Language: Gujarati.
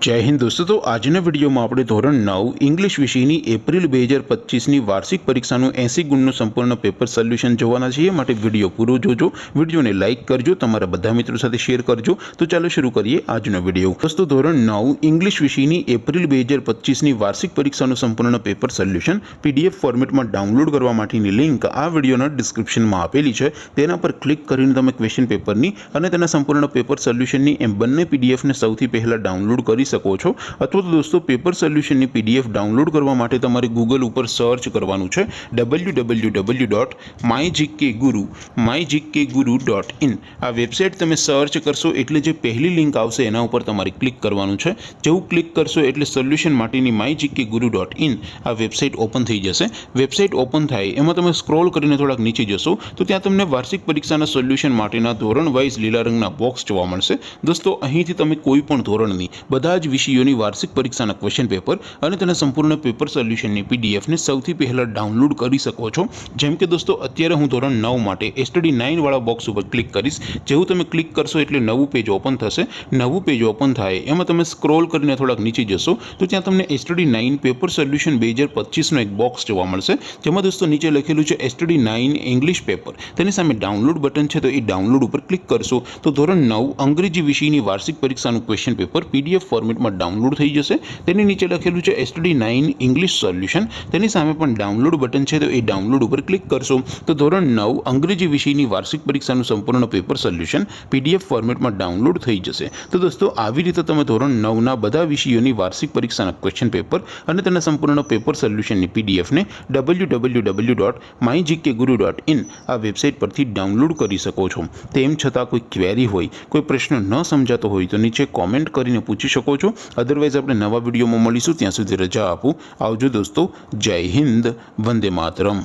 जय हिंद दोस्तों। तो આજના વિડીયોમાં આપણે ધોરણ 9 ઇંગ્લિશ વિષયની એપ્રિલ 2025ની વાર્ષિક પરીક્ષાનું 80 ગુણનું સંપૂર્ણ પેપર સોલ્યુશન જોવાના છીએ। માટે વિડીયો પૂરો જોજો, વિડીયોને લાઇક કરજો, તમારા બધા મિત્રો સાથે શેર કરજો। તો ચાલો શરૂ કરીએ આજનો વિડીયો। દોસ્તો ધોરણ 9 ઇંગ્લિશ વિષયની એપ્રિલ 2025ની વાર્ષિક પરીક્ષાનું સંપૂર્ણ પેપર સોલ્યુશન પીડીએફ ફોર્મેટમાં ડાઉનલોડ કરવા માટેની લિંક આ વિડીયોના ડિસ્ક્રિપ્શનમાં આપેલી છે। તેના પર ક્લિક કરીને તમે ક્વેશ્ચન પેપરની અને તેના સંપૂર્ણ પેપર સોલ્યુશનની એમ બંને પીડીએફને સૌથી પહેલા ડાઉનલોડ કરી શકો છો। અથવા તો દોસ્તો પેપર સોલ્યુશનની પીડીએફ ડાઉનલોડ કરવા માટે તમારે ગૂગલ ઉપર સર્ચ કરવાનું છે www.mygkguru.in। આ વેબસાઇટ તમે સર્ચ કરશો એટલે જે પહેલી લિંક આવશે એના ઉપર તમારે ક્લિક કરવાનું છે। જેવું ક્લિક કરશો એટલે સોલ્યુશન માટેની mygkguru.in આ વેબસાઇટ ઓપન થઈ જશે। વેબસાઇટ ઓપન થાય એમાં તમે સ્ક્રોલ કરીને થોડાક નીચે જશો તો ત્યાં તમને વાર્ષિક પરીક્ષાના સોલ્યુશન માટેના ધોરણ વાઇઝ લીલા રંગના બોક્સ જોવા મળશે। દોસ્તો અહીંથી તમે કોઈ પણ ધોરણની બધા જ વિષયોની વાર્ષિક પરીક્ષાના ક્વેશ્ચન પેપર અને તેના સંપૂર્ણ પેપર સોલ્યુશનની પીડીએફને સૌથી પહેલા ડાઉનલોડ કરી શકો છો। જેમ કે દોસ્તો અત્યારે હું ધોરણ 9 માટે એસટીડી 9 વાળા બોક્સ ઉપર ક્લિક કરીશ। જેવું તમે ક્લિક કરશો એટલે નવું પેજ ઓપન થશે। નવું પેજ ઓપન થાય એમાં તમે સ્ક્રોલ કરીને થોડાક નીચે જશો તો ત્યાં તમને એસટીડી 9 પેપર સોલ્યુશન 2025નો એક બોક્સ જોવા મળશે। જેમાં દોસ્તો નીચે લખેલું છે એસટીડી 9 ઇંગ્લિશ પેપર, તેની સામે ડાઉનલોડ બટન છે તો એ ડાઉનલોડ ઉપર ક્લિક કરશો તો ધોરણ 9 અંગ્રેજી વિષયની વાર્ષિક પરીક્ષાનું ક્વેશ્ચન પેપર પીડીએફ ફોર્મેટમાં ડાઉનલોડ થઈ જશે। તેની નીચે લખેલું છે એસટીડી 9 ઇંગ્લિશ સોલ્યુશન, તેની સામે પણ ડાઉનલોડ બટન છે તો એ ડાઉનલોડ ઉપર ક્લિક કરશો તો ધોરણ 9 અંગ્રેજી વિષયની વાર્ષિક પરીક્ષાનું સંપૂર્ણ પેપર સોલ્યુશન પીડીએફ ફોર્મેટમાં ડાઉનલોડ થઈ જશે। તો દોસ્તો આવી રીતે તમે ધોરણ 9ના બધા વિષયોની વાર્ષિક પરીક્ષાના ક્વેશ્ચન પેપર અને તેના સંપૂર્ણ પેપર સોલ્યુશનની પીડીએફને www.mygkguru.in આ વેબસાઇટ પરથી ડાઉનલોડ કરી શકો છો। તેમ છતાં કોઈ ક્વેરી હોય, કોઈ પ્રશ્ન ન સમજાતો હોય તો નીચે કોમેન્ટ કરીને પૂછી શકો છો। અદરવાઇઝ આપણે નવા વિડીયોમાં મળીશું, ત્યાં સુધી રજા આપું। આવજો દોસ્તો, જય હિન્દ, વંદે માતરમ।